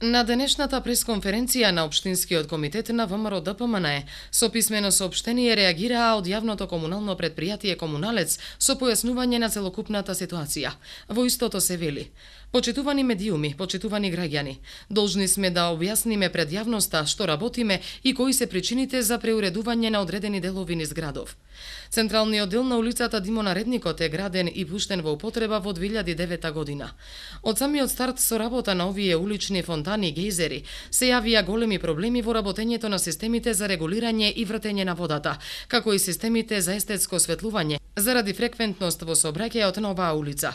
На денешната пресконференција на Општинскиот комитет на ВМРО ДПМН со писмено соопштение реагираа од јавното комунално предпријатие Комуналец со појаснување на целокупната ситуација. Во истото се вели: почитувани медиуми, почитувани граѓани, должни сме да објасниме пред јавноста што работиме и кои се причините за преуредување на одредени делови низ градов. Централниот дел на улицата Димо Наредникот е граден и пуштен во употреба во 2009 година. Од самиот старт со работа на овие улични фонтани и гејзери се јавија големи проблеми во работењето на системите за регулирање и вртење на водата, како и системите за естетско осветлување, заради фреквентност во сообраќајот на оваа улица.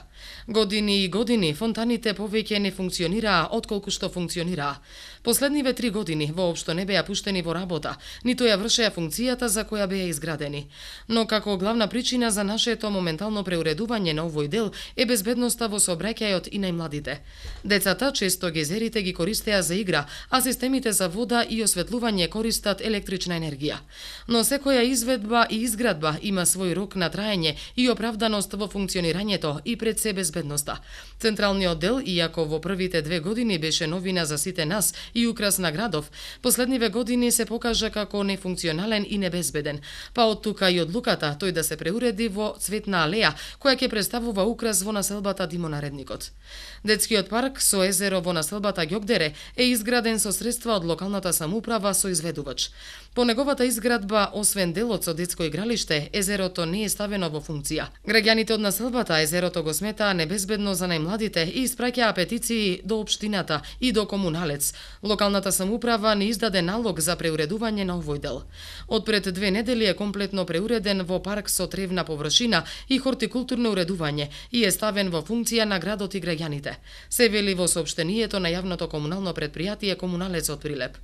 Години и години фонтаните повеќе не функционираа отколку што функционираа. Последниве 3 години воопшто не беа пуштени во работа, ниту ја вршеа функцијата за која беа изградени. Но како главна причина за нашето моментално преуредување на овој дел е безбедноста во сообраќајот и најмладите. Децата често гезерите ги користеа за игра, а системите за вода и осветлување користат електрична енергија. Но секоја изведба и изградба има свој рок на траење и оправданост во функционирањето и пред се безбедноста. Централниот дел, иако во првите 2 години беше новина за сите нас и украс на градов, последниве години се покажа како нефункционален и небезбеден, па од тука и одлуката тој да се преуреди во цветна алеја, која ќе представува украс во населбата Димо Наредникот. Детскиот парк со езеро во населбата Ѓокдере е изграден со средства од локалната самоуправа со изведувач. По неговата изградба, освен делот со детско игралиште, езерото не е ставено во функција. Граѓаните од населбата езерото го сметаа небезбедно за најмладите и испраќаа петиции до општината и до Комуналец. Локалната самоуправа не издаде налог за преуредување на овој дел. Од пред 2 недели е комплетно преуреден во парк со тревна површина и хортикултурно уредување и е ставен во функција на градот и граѓаните. Се вели во соопштението на јавното комунално предпријатие Комуналец од Прилеп.